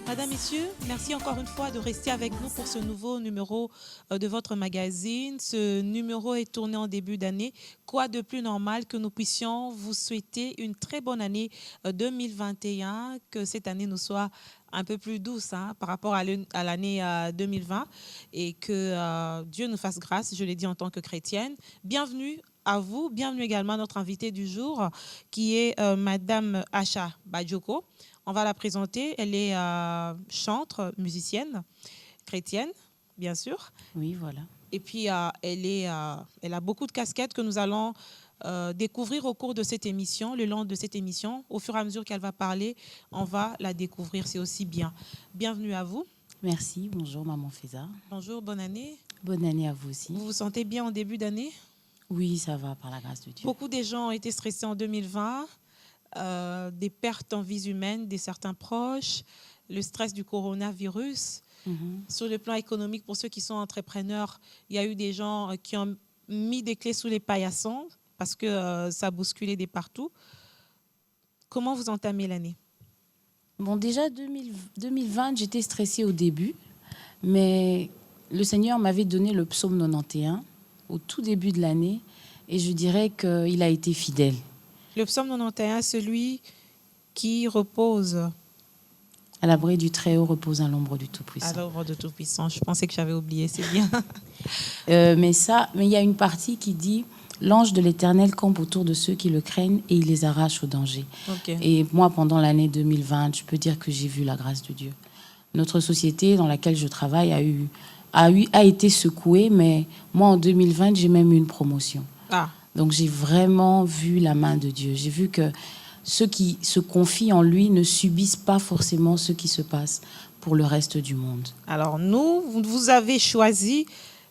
Madame, Messieurs, merci encore une fois de rester avec nous pour ce nouveau numéro de votre magazine. Ce numéro est tourné en début d'année. Quoi de plus normal que nous puissions vous souhaiter une très bonne année 2021, que cette année nous soit un peu plus douce par rapport à l'année 2020 et que Dieu nous fasse grâce, je l'ai dit en tant que chrétienne. Bienvenue à vous, bienvenue également à notre invitée du jour qui est Madame Asha Badioko. On va la présenter. Elle est chantre, musicienne, chrétienne, bien sûr. Oui, voilà. Et puis, elle a beaucoup de casquettes que nous allons découvrir au cours de cette émission, le long de cette émission. Au fur et à mesure qu'elle va parler, on va la découvrir. C'est aussi bien. Bienvenue à vous. Merci. Bonjour, Maman Féza. Bonjour, bonne année. Bonne année à vous aussi. Vous vous sentez bien en début d'année? Oui, ça va, par la grâce de Dieu. Beaucoup de gens ont été stressés en 2020. Des pertes en vie humaine de certains proches, le stress du coronavirus. Sur le plan économique, pour ceux qui sont entrepreneurs, il y a eu des gens qui ont mis des clés sous les paillassons parce que ça a bousculé de partout. Comment vous entamez l'année? Bon, déjà, 2020, j'étais stressée au début, mais le Seigneur m'avait donné le psaume 91 au tout début de l'année et je dirais qu'il a été fidèle. Le psaume 91, celui qui repose à l'abri du Très-Haut repose à l'ombre du Tout-Puissant. À l'ombre du Tout-Puissant. Je pensais que j'avais oublié, c'est bien. Mais il y a une partie qui dit « L'ange de l'Éternel campe autour de ceux qui le craignent et il les arrache au danger. Okay. » Et moi, pendant l'année 2020, je peux dire que j'ai vu la grâce de Dieu. Notre société dans laquelle je travaille a été secouée, mais moi, en 2020, j'ai même eu une promotion. Ah. Donc, j'ai vraiment vu la main de Dieu. J'ai vu que ceux qui se confient en lui ne subissent pas forcément ce qui se passe pour le reste du monde. Alors, vous avez choisi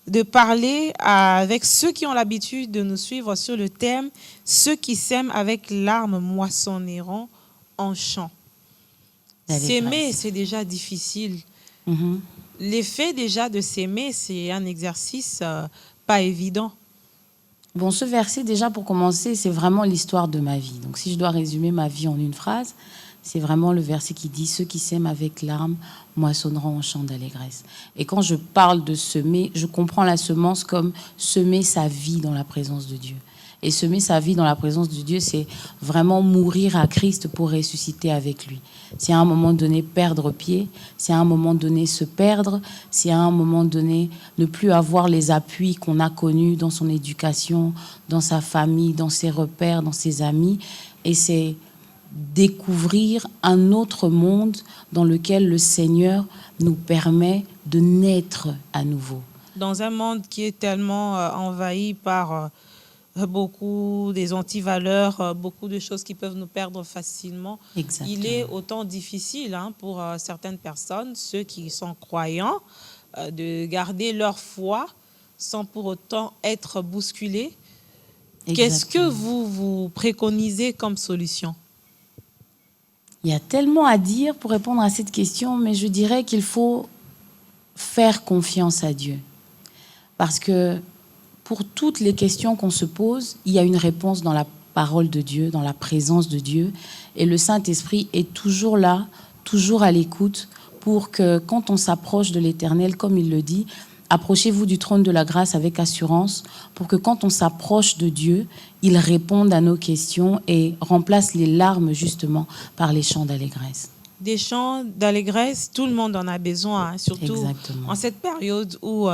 de parler avec ceux qui ont l'habitude de nous suivre sur le thème « Ceux qui sèment avec larmes moissonneront en chant ». S'aimer, c'est déjà difficile. L'effet déjà de s'aimer, c'est un exercice pas évident. Bon, ce verset, déjà, pour commencer, c'est vraiment l'histoire de ma vie. Donc, si je dois résumer ma vie en une phrase, c'est vraiment le verset qui dit « Ceux qui sèment avec larmes moissonneront en chant d'allégresse ». Et quand je parle de semer, je comprends la semence comme semer sa vie dans la présence de Dieu. Et semer sa vie dans la présence de Dieu, c'est vraiment mourir à Christ pour ressusciter avec lui. C'est à un moment donné perdre pied, c'est à un moment donné se perdre, c'est à un moment donné ne plus avoir les appuis qu'on a connus dans son éducation, dans sa famille, dans ses repères, dans ses amis. Et c'est découvrir un autre monde dans lequel le Seigneur nous permet de naître à nouveau. Dans un monde qui est tellement envahi par beaucoup des antivaleurs, beaucoup de choses qui peuvent nous perdre facilement. Exactement. Il est autant difficile pour certaines personnes, ceux qui sont croyants, de garder leur foi sans pour autant être bousculés. Qu'est-ce que vous préconisez comme solution? Il y a tellement à dire pour répondre à cette question, mais je dirais qu'il faut faire confiance à Dieu. Parce que pour toutes les questions qu'on se pose, il y a une réponse dans la parole de Dieu, dans la présence de Dieu. Et le Saint-Esprit est toujours là, toujours à l'écoute, pour que quand on s'approche de l'Éternel, comme il le dit, approchez-vous du trône de la grâce avec assurance, pour que quand on s'approche de Dieu, il réponde à nos questions et remplace les larmes justement par les chants d'allégresse. Des chants d'allégresse, tout le monde en a besoin, surtout Exactement. En cette période où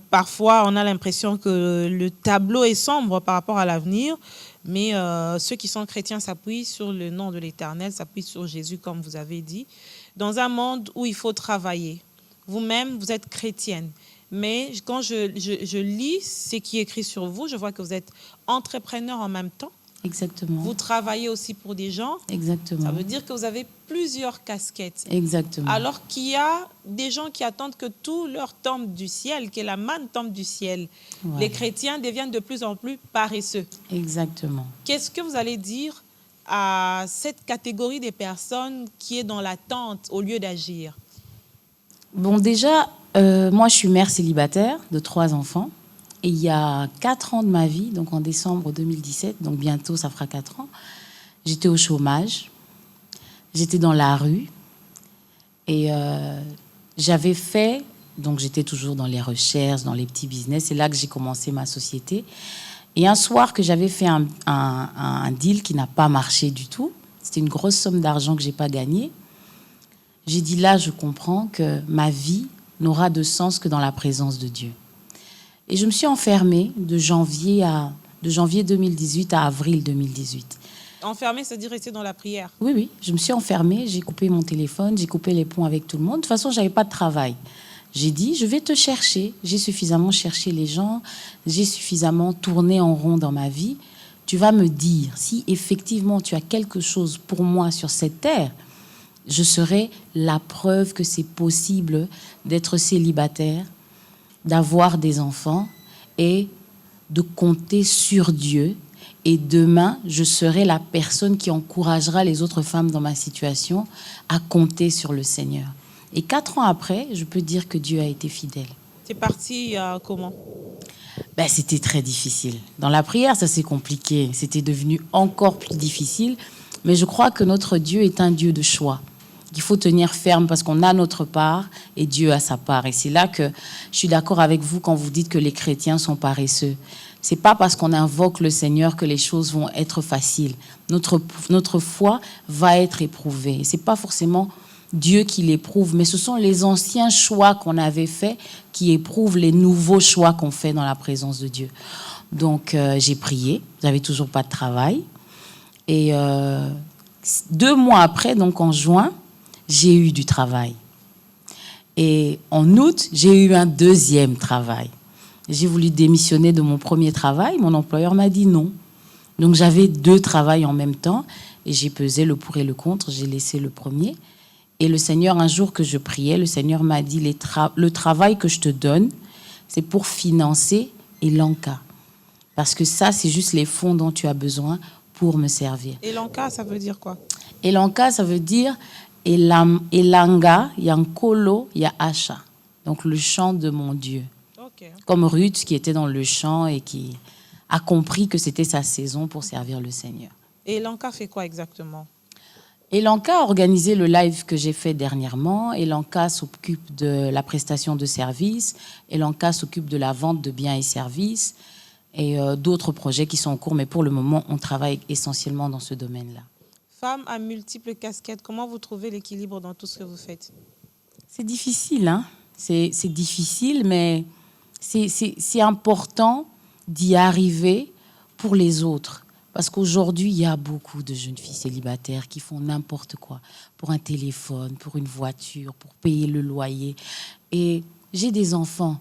parfois on a l'impression que le tableau est sombre par rapport à l'avenir, mais ceux qui sont chrétiens s'appuient sur le nom de l'Éternel, s'appuient sur Jésus, comme vous avez dit, dans un monde où il faut travailler. Vous-même, vous êtes chrétienne, mais quand je lis ce qui est écrit sur vous, je vois que vous êtes entrepreneur en même temps. Exactement. Vous travaillez aussi pour des gens. Exactement. Ça veut dire que vous avez plusieurs casquettes. Exactement. Alors qu'il y a des gens qui attendent que tout leur tombe du ciel, que la manne tombe du ciel. Voilà. Les chrétiens deviennent de plus en plus paresseux. Exactement. Qu'est-ce que vous allez dire à cette catégorie des personnes qui est dans l'attente au lieu d'agir? Bon, déjà, moi, je suis mère célibataire de 3 enfants. Et il y a 4 ans de ma vie, donc en décembre 2017, donc bientôt ça fera 4 ans, j'étais au chômage, j'étais dans la rue et j'avais fait, donc j'étais toujours dans les recherches, dans les petits business, c'est là que j'ai commencé ma société. Et un soir que j'avais fait un deal qui n'a pas marché du tout, c'était une grosse somme d'argent que je n'ai pas gagnée, j'ai dit là, je comprends que ma vie n'aura de sens que dans la présence de Dieu. Et je me suis enfermée de janvier 2018 à avril 2018. Enfermée, c'est-à-dire rester dans la prière? Oui, oui, je me suis enfermée, j'ai coupé mon téléphone, j'ai coupé les ponts avec tout le monde. De toute façon, je n'avais pas de travail. J'ai dit, je vais te chercher. J'ai suffisamment cherché les gens, j'ai suffisamment tourné en rond dans ma vie. Tu vas me dire, si effectivement tu as quelque chose pour moi sur cette terre, je serai la preuve que c'est possible d'être célibataire, d'avoir des enfants et de compter sur Dieu. Et demain, je serai la personne qui encouragera les autres femmes dans ma situation à compter sur le Seigneur. Et 4 ans après, je peux dire que Dieu a été fidèle. C'est parti comment? C'était très difficile. Dans la prière, ça c'est compliqué. C'était devenu encore plus difficile. Mais je crois que notre Dieu est un Dieu de choix. Il faut tenir ferme parce qu'on a notre part et Dieu a sa part. Et c'est là que je suis d'accord avec vous quand vous dites que les chrétiens sont paresseux. C'est pas parce qu'on invoque le Seigneur que les choses vont être faciles. Notre foi va être éprouvée. C'est pas forcément Dieu qui l'éprouve, mais ce sont les anciens choix qu'on avait faits qui éprouvent les nouveaux choix qu'on fait dans la présence de Dieu. Donc j'ai prié. J'avais toujours pas de travail. Et 2 mois après, donc en juin, j'ai eu du travail. Et en août, j'ai eu un 2e travail. J'ai voulu démissionner de mon premier travail. Mon employeur m'a dit non. Donc, j'avais 2 travails en même temps. Et j'ai pesé le pour et le contre. J'ai laissé le premier. Et le Seigneur, un jour que je priais, le Seigneur m'a dit, le travail que je te donne, c'est pour financer Elanka. Parce que ça, c'est juste les fonds dont tu as besoin pour me servir. Elanka, ça veut dire quoi? Elanka, ça veut dire Elanga, il y a un Kolo, il y a Asha. Donc le chant de mon Dieu. Okay. Comme Ruth qui était dans le chant et qui a compris que c'était sa saison pour servir le Seigneur. Et Elanka fait quoi exactement? Elanka a organisé le live que j'ai fait dernièrement. Elanka s'occupe de la prestation de services. Elanka s'occupe de la vente de biens et services et d'autres projets qui sont en cours. Mais pour le moment, on travaille essentiellement dans ce domaine-là. Femme à multiples casquettes, comment vous trouvez l'équilibre dans tout ce que vous faites? C'est difficile, hein? C'est difficile, mais c'est important d'y arriver pour les autres. Parce qu'aujourd'hui, il y a beaucoup de jeunes filles célibataires qui font n'importe quoi pour un téléphone, pour une voiture, pour payer le loyer. Et j'ai des enfants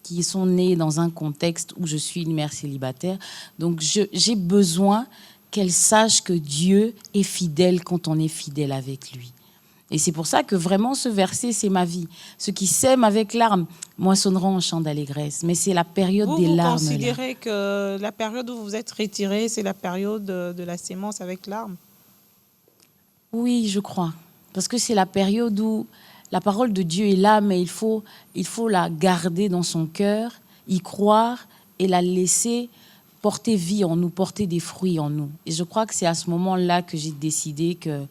qui sont nés dans un contexte où je suis une mère célibataire. Donc, j'ai besoin qu'elle sache que Dieu est fidèle quand on est fidèle avec lui. Et c'est pour ça que vraiment ce verset, c'est ma vie. Ceux qui sèment avec larmes moissonneront en chant d'allégresse. Mais c'est la période des larmes. Vous considérez que la période où vous êtes retiré, c'est la période de la sémence avec larmes? Oui, je crois. Parce que c'est la période où la parole de Dieu est là, mais il faut la garder dans son cœur, y croire et la laisser porter vie en nous, porter des fruits en nous. Et je crois que c'est à ce moment-là que j'ai décidé que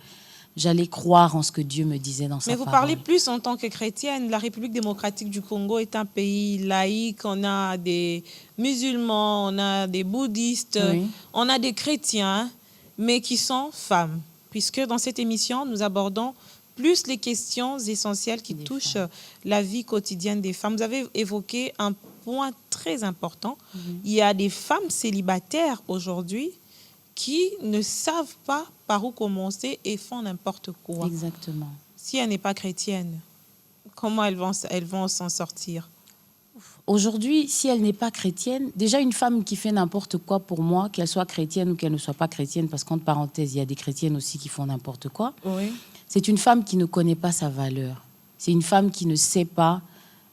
j'allais croire en ce que Dieu me disait dans sa parole. Mais vous parlez plus en tant que chrétienne. La République démocratique du Congo est un pays laïque. On a des musulmans, on a des bouddhistes, oui. On a des chrétiens, mais qui sont femmes. Puisque dans cette émission, nous abordons plus les questions essentielles qui touchent la vie quotidienne des femmes. Vous avez évoqué un point très important. Il y a des femmes célibataires aujourd'hui qui ne savent pas par où commencer et font n'importe quoi. Exactement. Si elle n'est pas chrétienne, comment elles vont s'en sortir? Aujourd'hui, si elle n'est pas chrétienne, déjà une femme qui fait n'importe quoi pour moi, qu'elle soit chrétienne ou qu'elle ne soit pas chrétienne, parce qu'entre parenthèses, il y a des chrétiennes aussi qui font n'importe quoi, Oui. c'est une femme qui ne connaît pas sa valeur. C'est une femme qui ne sait pas,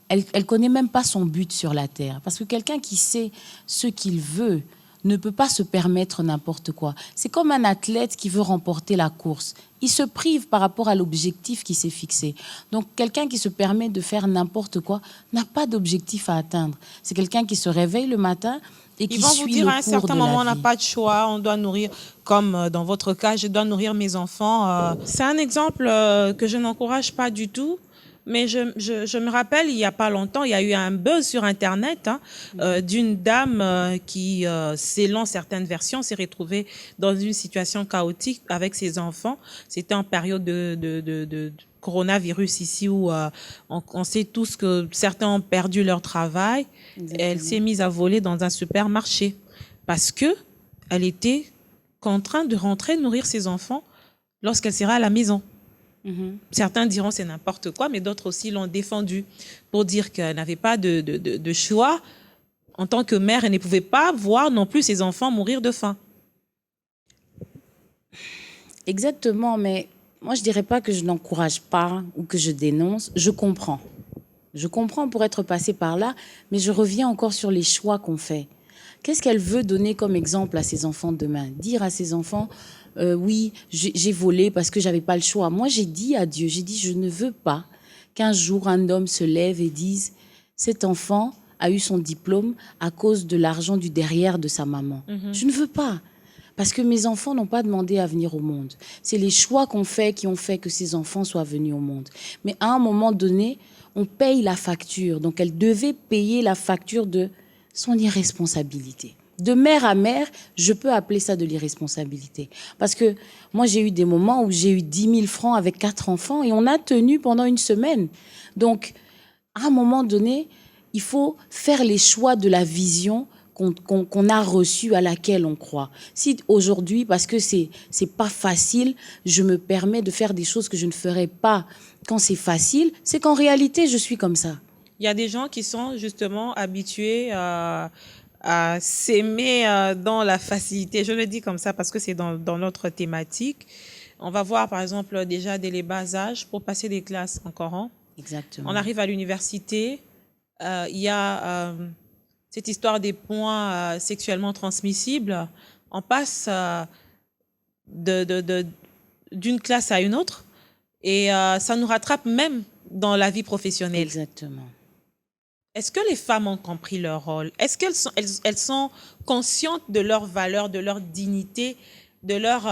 elle connaît même pas son but sur la terre. Parce que quelqu'un qui sait ce qu'il veut ne peut pas se permettre n'importe quoi. C'est comme un athlète qui veut remporter la course. Il se prive par rapport à l'objectif qui s'est fixé. Donc, quelqu'un qui se permet de faire n'importe quoi n'a pas d'objectif à atteindre. C'est quelqu'un qui se réveille le matin et qui Ils vont vous suit dire le à un cours certain de moment, on la n'a vie. pas de choix, on doit nourrir, comme dans votre cas, je dois nourrir mes enfants. C'est un exemple que je n'encourage pas du tout. Mais je me rappelle, il n'y a pas longtemps, il y a eu un buzz sur Internet d'une dame qui, selon certaines versions, s'est retrouvée dans une situation chaotique avec ses enfants. C'était en période de coronavirus ici où on sait tous que certains ont perdu leur travail. Exactement. Elle s'est mise à voler dans un supermarché parce que elle était contrainte de rentrer nourrir ses enfants lorsqu'elle sera à la maison. Certains diront c'est n'importe quoi, mais d'autres aussi l'ont défendu pour dire qu'elle n'avait pas de choix. En tant que mère, elle ne pouvait pas voir non plus ses enfants mourir de faim. Exactement, mais moi, je dirais pas que je n'encourage pas ou que je dénonce. Je comprends. Je comprends pour être passé par là, mais je reviens encore sur les choix qu'on fait. Qu'est-ce qu'elle veut donner comme exemple à ses enfants demain? Dire à ses enfants, oui, j'ai volé parce que j'avais pas le choix. Moi, j'ai dit à Dieu, j'ai dit, je ne veux pas qu'un jour un homme se lève et dise, cet enfant a eu son diplôme à cause de l'argent du derrière de sa maman. Je ne veux pas. Parce que mes enfants n'ont pas demandé à venir au monde. C'est les choix qu'on fait qui ont fait que ces enfants soient venus au monde. Mais à un moment donné, on paye la facture. Donc, elle devait payer la facture de son irresponsabilité. De mère à mère, je peux appeler ça de l'irresponsabilité. Parce que moi, j'ai eu des moments où j'ai eu 10 000 francs avec 4 enfants et on a tenu pendant une semaine. Donc, à un moment donné, il faut faire les choix de la vision qu'on a reçue, à laquelle on croit. Si aujourd'hui, parce que c'est pas facile, je me permets de faire des choses que je ne ferais pas quand c'est facile, c'est qu'en réalité, je suis comme ça. Il y a des gens qui sont justement habitués à s'aimer dans la facilité. Je le dis comme ça parce que c'est dans notre thématique. On va voir par exemple déjà dès les bas âges pour passer des classes en Coran. Exactement. On arrive à l'université, il y a cette histoire des points sexuellement transmissibles. On passe d'une classe à une autre et ça nous rattrape même dans la vie professionnelle. Exactement. Est-ce que les femmes ont compris leur rôle? Est-ce qu'elles elles sont conscientes de leur valeur, de leur dignité, de leur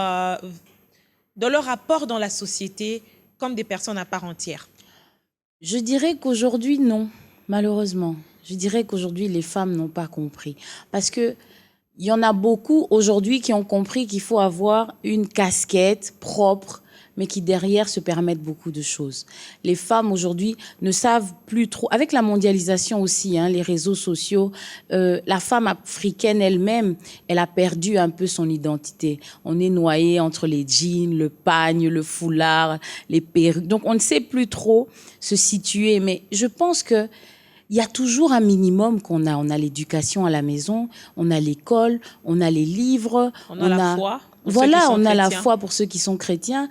apport dans la société comme des personnes à part entière? Je dirais qu'aujourd'hui, non, malheureusement. Je dirais qu'aujourd'hui, les femmes n'ont pas compris. Parce que il y en a beaucoup aujourd'hui qui ont compris qu'il faut avoir une casquette propre, mais qui derrière se permettent beaucoup de choses. Les femmes aujourd'hui ne savent plus trop, avec la mondialisation aussi, hein, les réseaux sociaux, la femme africaine elle-même, elle a perdu un peu son identité. On est noyé entre les jeans, le pagne, le foulard, les perruques. Donc on ne sait plus trop se situer, mais je pense que il y a toujours un minimum qu'on a. On a l'éducation à la maison, on a l'école, on a les livres. On a la foi. Voilà, on a la foi pour ceux qui sont chrétiens.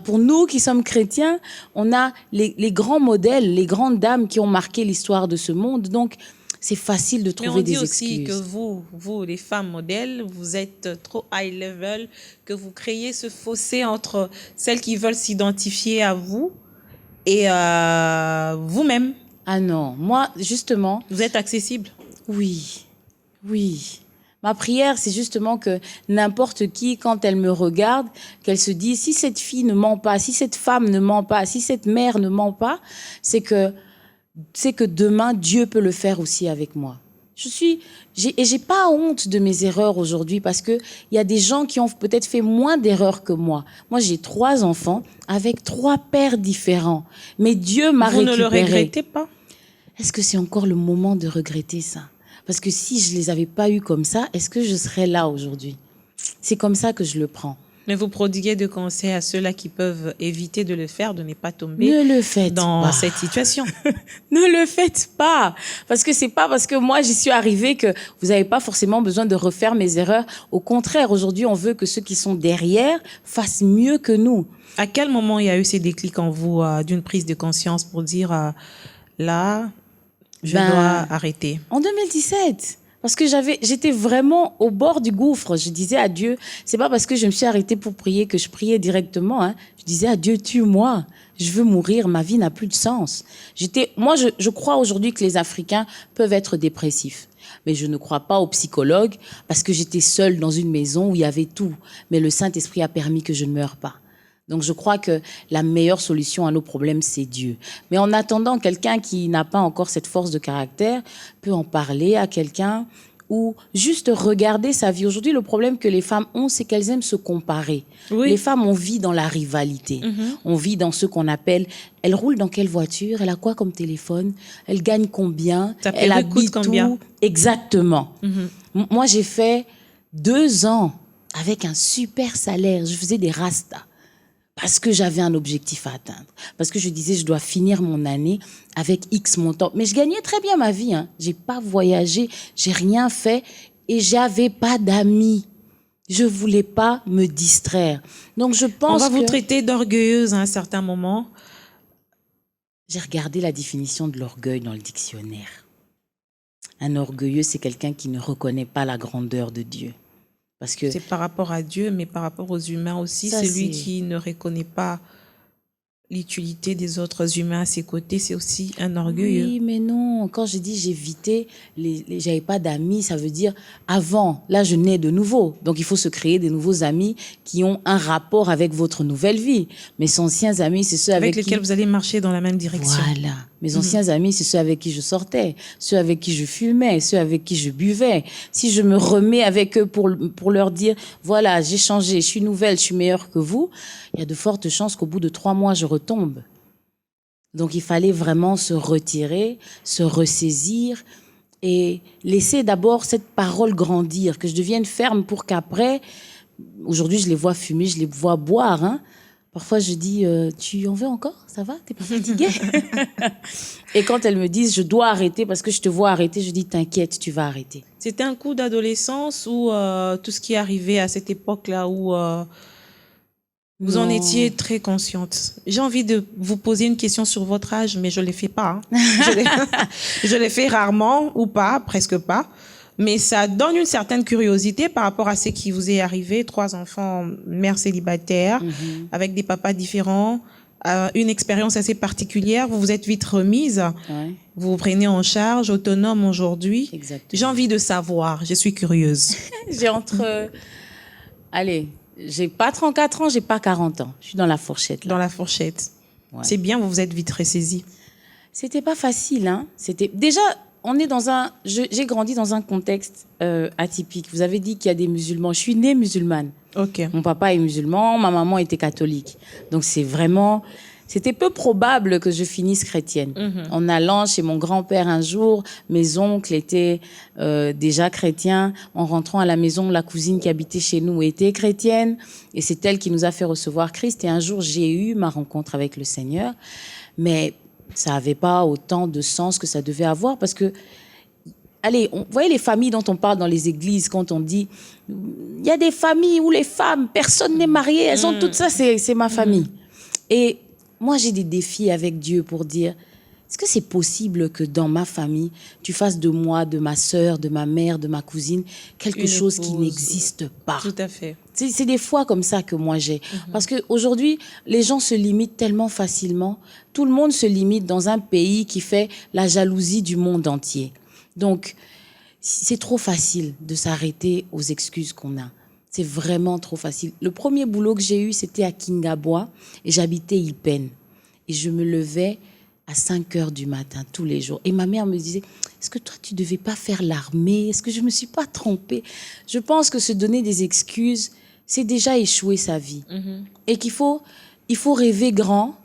Pour nous qui sommes chrétiens, on a les grands modèles, les grandes dames qui ont marqué l'histoire de ce monde. Donc, c'est facile de trouver des excuses. Mais on dit aussi que vous, les femmes modèles, vous êtes trop high level, que vous créez ce fossé entre celles qui veulent s'identifier à vous et vous-même. Ah non, moi, justement... Vous êtes accessible? Oui, oui. Ma prière, c'est justement que n'importe qui, quand elle me regarde, qu'elle se dise, si cette fille ne ment pas, si cette femme ne ment pas, si cette mère ne ment pas, c'est que demain, Dieu peut le faire aussi avec moi. J'ai pas honte de mes erreurs aujourd'hui parce que il y a des gens qui ont peut-être fait moins d'erreurs que moi. Moi, j'ai 3 enfants avec 3 pères différents. Mais Dieu m'a récupéré. Vous ne le regrettez pas? Est-ce que c'est encore le moment de regretter ça? Parce que si je les avais pas eus comme ça, est-ce que je serais là aujourd'hui? C'est comme ça que je le prends. Mais vous prodiguez de conseils à ceux-là qui peuvent éviter de le faire, de ne pas tomber Ne le faites dans pas. cette situation. Ne le faites pas. Parce que c'est pas parce que moi j'y suis arrivée que vous n'avez pas forcément besoin de refaire mes erreurs. Au contraire, aujourd'hui, on veut que ceux qui sont derrière fassent mieux que nous. À quel moment il y a eu ces déclics en vous d'une prise de conscience pour dire là, je dois arrêter? En 2017. Parce que j'étais vraiment au bord du gouffre. Je disais à Dieu, c'est pas parce que je me suis arrêtée pour prier que je priais directement, hein. Je disais à Dieu, tue-moi. Je veux mourir. Ma vie n'a plus de sens. Moi, je crois aujourd'hui que les Africains peuvent être dépressifs. Mais je ne crois pas aux psychologues parce que j'étais seule dans une maison où il y avait tout. Mais le Saint-Esprit a permis que je ne meure pas. Donc, je crois que la meilleure solution à nos problèmes, c'est Dieu. Mais en attendant, quelqu'un qui n'a pas encore cette force de caractère peut en parler à quelqu'un ou juste regarder sa vie. Aujourd'hui, le problème que les femmes ont, c'est qu'elles aiment se comparer. Oui. Les femmes, on vit dans la rivalité. On vit dans ce qu'on appelle, elle roule dans quelle voiture? Elle a quoi comme téléphone? Elle gagne combien? Elle habite combien? où? Exactement. Moi, j'ai fait 2 ans avec un super salaire. Je faisais des rastas. Parce que j'avais un objectif à atteindre. Parce que je disais, je dois finir mon année avec X montant. Mais je gagnais très bien ma vie, hein. J'ai pas voyagé, j'ai rien fait et j'avais pas d'amis. Je voulais pas me distraire. Donc, je pense On va vous traiter d'orgueilleuse à un certain moment. J'ai regardé la définition de l'orgueil dans le dictionnaire. Un orgueilleux, c'est quelqu'un qui ne reconnaît pas la grandeur de Dieu. Parce que c'est par rapport à Dieu, mais par rapport aux humains aussi. Celui qui ne reconnaît pas l'utilité des autres humains à ses côtés, c'est aussi un orgueilleux. Oui, mais non. Quand je dis j'évitais, j'avais pas d'amis, ça veut dire avant. Là, je nais de nouveau. Donc, il faut se créer des nouveaux amis qui ont un rapport avec votre nouvelle vie. Mes anciens amis, c'est ceux avec lesquels vous allez marcher dans la même direction. Voilà. Mes anciens amis, c'est ceux avec qui je sortais, ceux avec qui je fumais, ceux avec qui je buvais. Si je me remets avec eux pour leur dire, voilà, j'ai changé, je suis nouvelle, je suis meilleure que vous, il y a de fortes chances qu'au bout de 3 mois, je retombe. Donc, il fallait vraiment se retirer, se ressaisir et laisser d'abord cette parole grandir, que je devienne ferme pour qu'après, aujourd'hui, je les vois fumer, je les vois boire, hein. Parfois, je dis, tu en veux encore? Ça va? T'es pas fatiguée? Et quand elles me disent, je dois arrêter parce que je te vois arrêter, je dis, t'inquiète, tu vas arrêter. C'était un coup d'adolescence ou tout ce qui est arrivé à cette époque-là où vous en étiez très consciente? J'ai envie de vous poser une question sur votre âge, mais je ne le fais pas. Hein. Je le fais rarement ou pas, presque pas. Mais ça donne une certaine curiosité par rapport à ce qui vous est arrivé. 3 enfants, mère célibataire, avec des papas différents, une expérience assez particulière. Vous vous êtes vite remise. Ouais. Vous vous prenez en charge, autonome aujourd'hui. Exactement. J'ai envie de savoir, je suis curieuse. J'ai j'ai pas 34 ans, j'ai pas 40 ans. Je suis dans la fourchette. Là. Dans la fourchette. Ouais. C'est bien, vous vous êtes vite ressaisie. C'était pas facile, hein. Déjà, j'ai grandi dans un contexte atypique. Vous avez dit qu'il y a des musulmans. Je suis née musulmane. Ok. Mon papa est musulman, ma maman était catholique. Donc c'était peu probable que je finisse chrétienne. En allant chez mon grand-père un jour, mes oncles étaient déjà chrétiens. En rentrant à la maison, la cousine qui habitait chez nous était chrétienne. Et c'est elle qui nous a fait recevoir Christ. Et un jour, j'ai eu ma rencontre avec le Seigneur. Mais ça n'avait pas autant de sens que ça devait avoir parce que, vous voyez les familles dont on parle dans les églises quand on dit, il y a des familles où les femmes, personne n'est marié, elles ont tout ça, c'est ma famille. Et moi, j'ai des défis avec Dieu pour dire, est-ce que c'est possible que dans ma famille, tu fasses de moi, de ma sœur, de ma mère, de ma cousine, quelque chose qui n'existe pas? Tout à fait. C'est des fois comme ça que moi j'ai. Parce qu'aujourd'hui, les gens se limitent tellement facilement. Tout le monde se limite dans un pays qui fait la jalousie du monde entier. Donc, c'est trop facile de s'arrêter aux excuses qu'on a. C'est vraiment trop facile. Le premier boulot que j'ai eu, c'était à Kingabois et j'habitais Ilpen. Et je me levais à 5 heures du matin tous les jours. Et ma mère me disait, est-ce que toi, tu ne devais pas faire l'armée? Est-ce que je ne me suis pas trompée? Je pense que se donner des excuses, c'est déjà échouer sa vie. Et qu'il faut rêver grand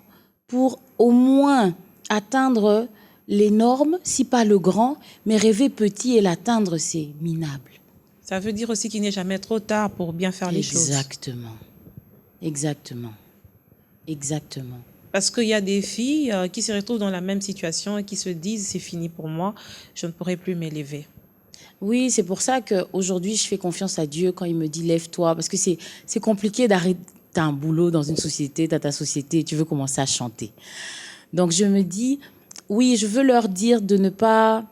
pour au moins atteindre les normes, si pas le grand, mais rêver petit et l'atteindre, c'est minable. Ça veut dire aussi qu'il n'est jamais trop tard pour bien faire les choses. Exactement. Exactement. Exactement. Parce qu'il y a des filles qui se retrouvent dans la même situation et qui se disent, c'est fini pour moi, je ne pourrai plus m'élever. Oui, c'est pour ça qu'aujourd'hui, je fais confiance à Dieu quand il me dit lève-toi. Parce que c'est compliqué d'arrêter. Tu as un boulot dans une société, tu as ta société et tu veux commencer à chanter. Donc je me dis, oui, je veux leur dire de ne pas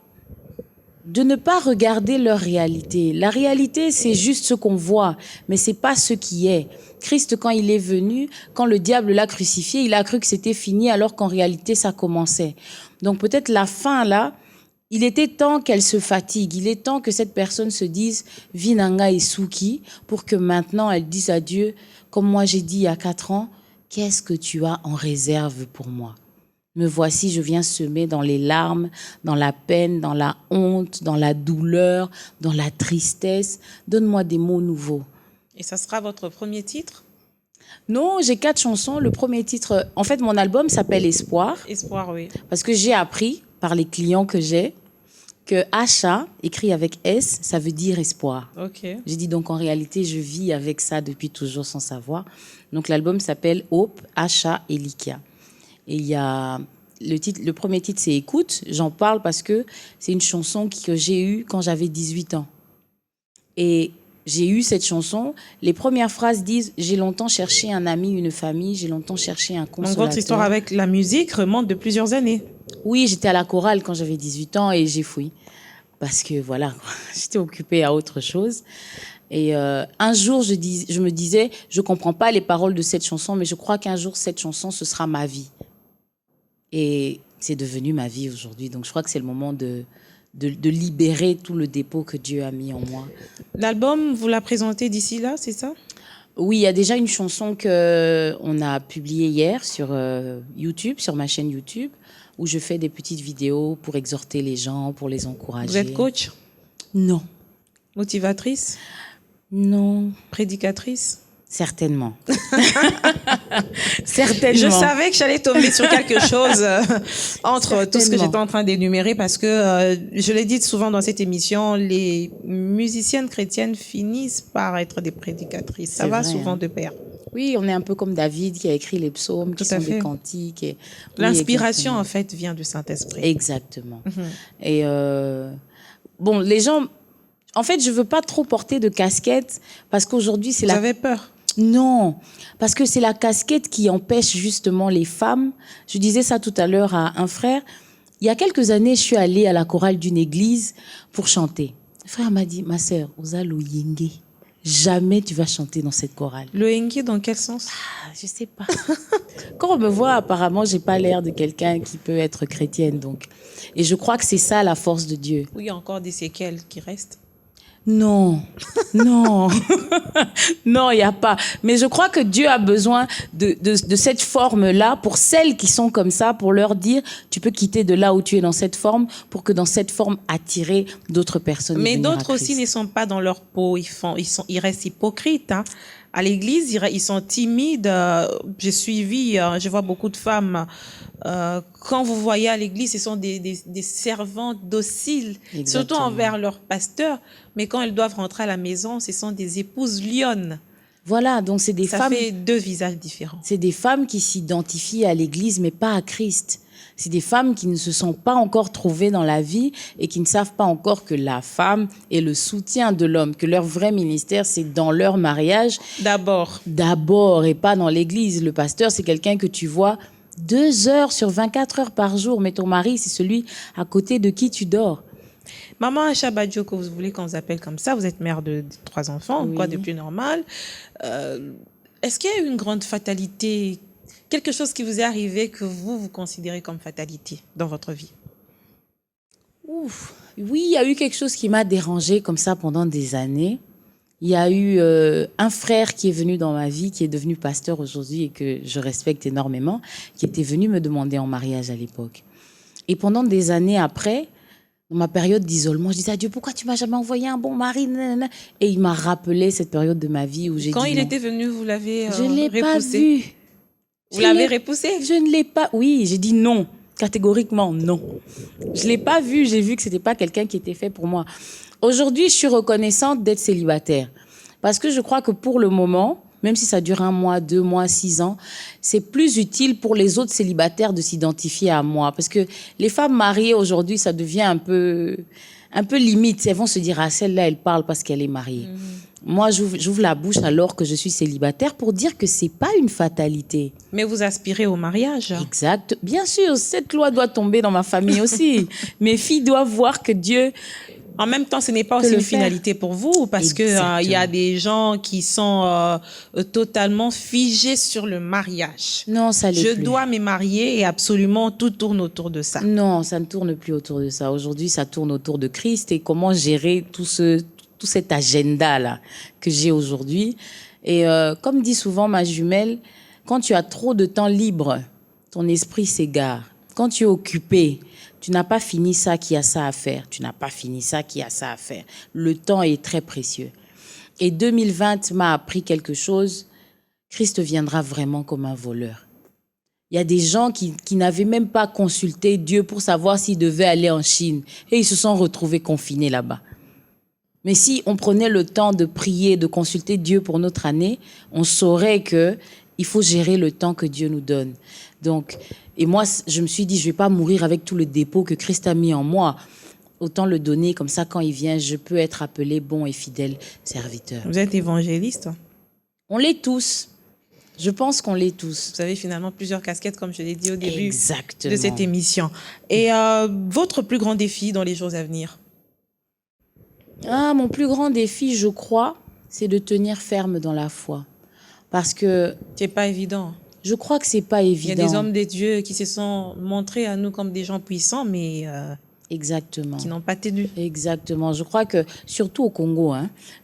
regarder leur réalité. La réalité, c'est juste ce qu'on voit, mais c'est pas ce qui est. Christ, quand il est venu, quand le diable l'a crucifié, il a cru que c'était fini alors qu'en réalité, ça commençait. Donc peut-être la fin, là, il était temps qu'elle se fatigue. Il est temps que cette personne se dise « Vinanga et Suki » pour que maintenant elle dise à Dieu, comme moi j'ai dit il y a 4 ans, « Qu'est-ce que tu as en réserve pour moi ?» Me voici, je viens semer dans les larmes, dans la peine, dans la honte, dans la douleur, dans la tristesse. Donne-moi des mots nouveaux. Et ça sera votre premier titre? Non, j'ai 4 chansons. Le premier titre, en fait, mon album s'appelle Espoir. Espoir, oui. Parce que j'ai appris par les clients que j'ai que Acha, écrit avec S, ça veut dire espoir. Ok. J'ai dit donc en réalité, je vis avec ça depuis toujours sans savoir. Donc l'album s'appelle Hope, Acha et Likia. Et il y a le premier titre, c'est Écoute. J'en parle parce que c'est une chanson que j'ai eue quand j'avais 18 ans. Et j'ai eu cette chanson. Les premières phrases disent « J'ai longtemps cherché un ami, une famille. J'ai longtemps cherché un consolateur. » Donc votre histoire avec la musique remonte de plusieurs années. Oui, j'étais à la chorale quand j'avais 18 ans et j'ai fouillé. Parce que voilà, j'étais occupée à autre chose. Et un jour, je me disais, je comprends pas les paroles de cette chanson, mais je crois qu'un jour, cette chanson, ce sera ma vie. Et c'est devenu ma vie aujourd'hui. Donc, je crois que c'est le moment de libérer tout le dépôt que Dieu a mis en moi. L'album, vous l'a présenté d'ici là, c'est ça? Oui, il y a déjà une chanson qu'on a publiée hier sur YouTube, sur ma chaîne YouTube, où je fais des petites vidéos pour exhorter les gens, pour les encourager. Vous êtes coach? Non. Motivatrice? Non. Prédicatrice? Certainement. Certainement. Je savais que j'allais tomber sur quelque chose entre tout ce que j'étais en train d'énumérer parce que, je l'ai dit souvent dans cette émission, les musiciennes chrétiennes finissent par être des prédicatrices. Ça va souvent de pair. Oui, on est un peu comme David qui a écrit les psaumes, qui sont des cantiques. Et... L'inspiration, en fait, vient du Saint-Esprit. Exactement. Et bon, les gens... En fait, je veux pas trop porter de casquette parce qu'aujourd'hui, c'est Vous avez peur? Non, parce que c'est la casquette qui empêche justement les femmes. Je disais ça tout à l'heure à un frère. Il y a quelques années, je suis allée à la chorale d'une église pour chanter. Le frère m'a dit, ma sœur, Oza Loyenge, jamais tu vas chanter dans cette chorale. Loyenge, dans quel sens? Je sais pas. Quand on me voit, apparemment, j'ai pas l'air de quelqu'un qui peut être chrétienne. Donc. Et je crois que c'est ça la force de Dieu. Oui, il y a encore des séquelles qui restent. Non, non, non, il n'y a pas. Mais je crois que Dieu a besoin de cette forme-là pour celles qui sont comme ça, pour leur dire, tu peux quitter de là où tu es dans cette forme, pour que dans cette forme, attirer d'autres personnes. Mais d'autres aussi ne sont pas dans leur peau, ils restent hypocrites, hein. À l'église, ils sont timides. J'ai suivi, je vois beaucoup de femmes. Quand vous voyez à l'église, ce sont des servantes dociles, exactement, surtout envers leur pasteur. Mais quand elles doivent rentrer à la maison, ce sont des épouses lionnes. Voilà, donc c'est des femmes... Ça fait deux visages différents. C'est des femmes qui s'identifient à l'église, mais pas à Christ. C'est des femmes qui ne se sont pas encore trouvées dans la vie et qui ne savent pas encore que la femme est le soutien de l'homme, que leur vrai ministère, c'est dans leur mariage. D'abord. D'abord, et pas dans l'église. Le pasteur, c'est quelqu'un que tu vois 2 heures sur 24 heures par jour, mais ton mari, c'est celui à côté de qui tu dors. Maman Acha Badjo, que vous voulez qu'on vous appelle comme ça, vous êtes mère de 3 enfants, oui. Quoi de plus normal. Est-ce qu'il y a eu une grande fatalité, quelque chose qui vous est arrivé que vous considérez comme fatalité dans votre vie? Ouf. Oui, il y a eu quelque chose qui m'a dérangée comme ça pendant des années. Il y a eu un frère qui est venu dans ma vie, qui est devenu pasteur aujourd'hui et que je respecte énormément, qui était venu me demander en mariage à l'époque. Et pendant des années après, dans ma période d'isolement, je disais à Dieu, pourquoi tu m'as jamais envoyé un bon mari? Et il m'a rappelé cette période de ma vie où j'ai dit Quand il non. était venu, vous l'avez Je ne l'ai pas vu. Vous l'avez repoussé? Je ne l'ai pas. Oui, j'ai dit non. Catégoriquement, non. Je ne l'ai pas vu. J'ai vu que ce n'était pas quelqu'un qui était fait pour moi. Aujourd'hui, je suis reconnaissante d'être célibataire. Parce que je crois que pour le moment, même si ça dure 1 mois, 2 mois, 6 ans, c'est plus utile pour les autres célibataires de s'identifier à moi. Parce que les femmes mariées aujourd'hui, ça devient un peu limite. Elles vont se dire, ah, celle-là, elle parle parce qu'elle est mariée. Moi, j'ouvre la bouche alors que je suis célibataire pour dire que c'est pas une fatalité. Mais vous aspirez au mariage. Exact. Bien sûr, cette loi doit tomber dans ma famille aussi. Mes filles doivent voir que Dieu... En même temps, ce n'est pas aussi une finalité pour vous, parce que il y a des gens qui sont totalement figés sur le mariage. Non, ça l'est plus. Je dois me marier et absolument tout tourne autour de ça. Non, ça ne tourne plus autour de ça. Aujourd'hui, ça tourne autour de Christ et comment gérer tout cet agenda-là que j'ai aujourd'hui. Et comme dit souvent ma jumelle, quand tu as trop de temps libre, ton esprit s'égare. Quand tu es occupé, tu n'as pas fini ça qui a ça à faire. Tu n'as pas fini ça qui a ça à faire. Le temps est très précieux. Et 2020 m'a appris quelque chose. Christ viendra vraiment comme un voleur. Il y a des gens qui n'avaient même pas consulté Dieu pour savoir s'ils devaient aller en Chine. Et ils se sont retrouvés confinés là-bas. Mais si on prenait le temps de prier, de consulter Dieu pour notre année, on saurait que il faut gérer le temps que Dieu nous donne. Donc, et moi, je me suis dit, je vais pas mourir avec tout le dépôt que Christ a mis en moi. Autant le donner, comme ça, quand il vient, je peux être appelé bon et fidèle serviteur. Vous êtes évangéliste? On l'est tous. Je pense qu'on l'est tous. Vous avez finalement plusieurs casquettes, comme je l'ai dit au début Exactement. de cette émission. Et votre plus grand défi dans les jours à venir? Mon plus grand défi, je crois, c'est de tenir ferme dans la foi. Parce que... C'est pas évident. Je crois que c'est pas évident. Il y a des hommes de Dieu qui se sont montrés à nous comme des gens puissants, mais exactement. Qui n'ont pas tenu. Exactement. Je crois que, surtout au Congo,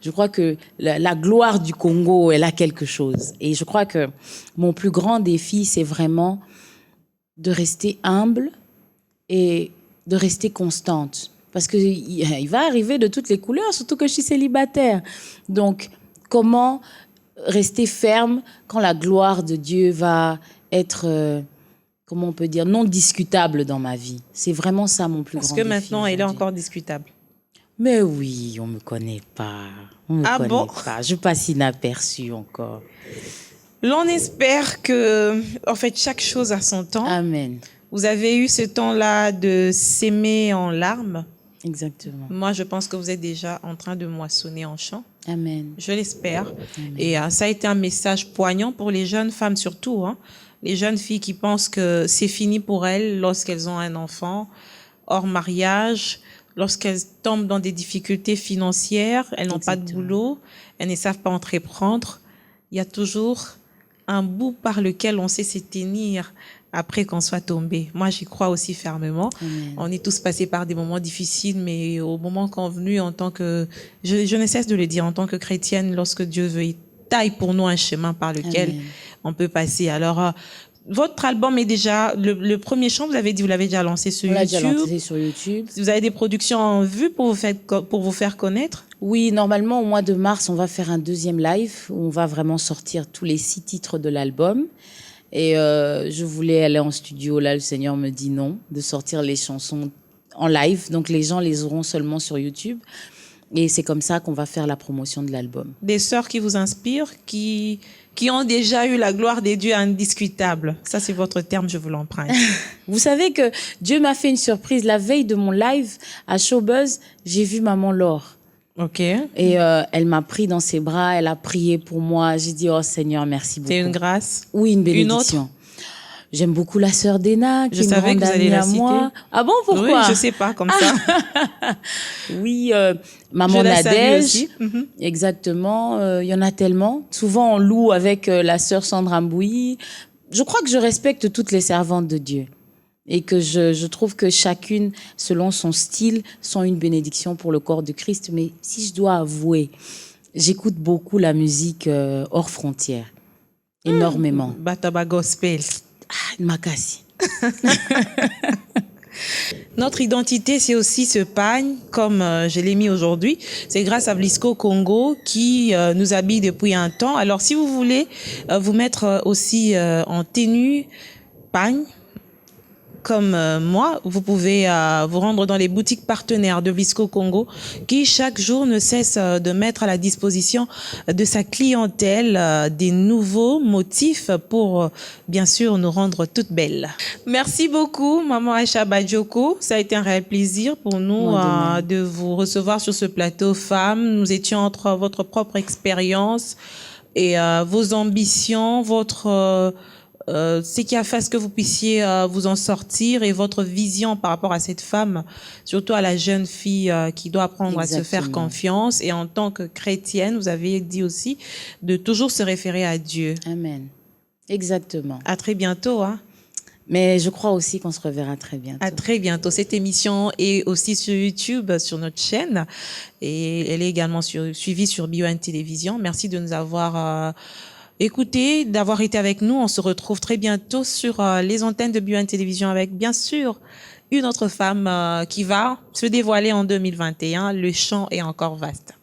je crois que la gloire du Congo, elle a quelque chose. Et je crois que mon plus grand défi, c'est vraiment de rester humble et de rester constante. Parce qu'il va arriver de toutes les couleurs, surtout que je suis célibataire. Donc, comment rester ferme quand la gloire de Dieu va être, comment on peut dire, non discutable dans ma vie. C'est vraiment ça mon plus grand défi. Parce que maintenant, elle est encore discutable. Mais oui, on me connaît pas. On me connaît pas. Je passe inaperçue encore. L'on espère que, en fait, chaque chose a son temps. Amen. Vous avez eu ce temps-là de s'aimer en larmes. Exactement. Moi, je pense que vous êtes déjà en train de moissonner en chant. Amen. Je l'espère. Amen. Et ça a été un message poignant pour les jeunes femmes surtout. Les jeunes filles qui pensent que c'est fini pour elles lorsqu'elles ont un enfant, hors mariage, lorsqu'elles tombent dans des difficultés financières, elles n'ont pas de boulot, elles ne savent pas entreprendre. Il y a toujours un bout par lequel on sait s'éteindre après qu'on soit tombé. Moi, j'y crois aussi fermement. Amen. On est tous passés par des moments difficiles, mais au moment convenu, en tant que, je ne cesse de le dire, en tant que chrétienne, lorsque Dieu veut, il taille pour nous un chemin par lequel Amen. on peut passer. Alors, votre album est déjà, le premier chant, vous avez dit, vous l'avez déjà lancé sur YouTube. On l'a déjà lancé sur YouTube. Vous avez des productions en vue pour vous faire connaître? Oui, normalement, au mois de mars, on va faire un 2e live où on va vraiment sortir tous les 6 titres de l'album. Et je voulais aller en studio. Là, le Seigneur me dit non, de sortir les chansons en live. Donc, les gens les auront seulement sur YouTube. Et c'est comme ça qu'on va faire la promotion de l'album. Des sœurs qui vous inspirent, qui ont déjà eu la gloire des dieux indiscutable. Ça, c'est votre terme, je vous l'emprunte. Vous savez que Dieu m'a fait une surprise. La veille de mon live à Showbuzz, j'ai vu Maman Laure. OK. Et elle m'a pris dans ses bras, elle a prié pour moi. J'ai dit, oh Seigneur, merci beaucoup. C'est une grâce? Oui, une bénédiction. Une autre? J'aime beaucoup la sœur Dena, qui est une grande amie à moi. Ah bon, pourquoi? Oui, je sais pas, comme ça. Oui, Maman Nadège. Aussi. Exactement. Il y en a tellement. Souvent, on loue avec la sœur Sandra Mbouyi. Je crois que je respecte toutes les servantes de Dieu. Et que je trouve que chacune, selon son style, sont une bénédiction pour le corps de Christ. Mais si je dois avouer, j'écoute beaucoup la musique hors frontières. Énormément. Bataba Gospel. Makasi. Notre identité, c'est aussi ce pagne, comme je l'ai mis aujourd'hui. C'est grâce à Blisco Congo qui nous habille depuis un temps. Alors, si vous voulez vous mettre aussi en tenue, pagne, comme moi, vous pouvez vous rendre dans les boutiques partenaires de Visco Congo qui chaque jour ne cesse de mettre à la disposition de sa clientèle des nouveaux motifs pour bien sûr nous rendre toutes belles. Merci beaucoup Maman Aïcha Badioko, ça a été un réel plaisir pour nous de vous recevoir sur ce plateau Femmes. Nous étions entre votre propre expérience et vos ambitions, votre ce qui a fait ce que vous puissiez vous en sortir et votre vision par rapport à cette femme, surtout à la jeune fille qui doit apprendre à se faire confiance. Et en tant que chrétienne, vous avez dit aussi de toujours se référer à Dieu. Amen. Exactement. À très bientôt. Hein. Mais je crois aussi qu'on se reverra très bientôt. À très bientôt. Cette émission est aussi sur YouTube, sur notre chaîne. Et elle est également suivie sur BioN Télévision. Merci de nous avoir écoutez, d'avoir été avec nous. On se retrouve très bientôt sur les antennes de BioN Télévision avec, bien sûr, une autre femme qui va se dévoiler en 2021. Le champ est encore vaste.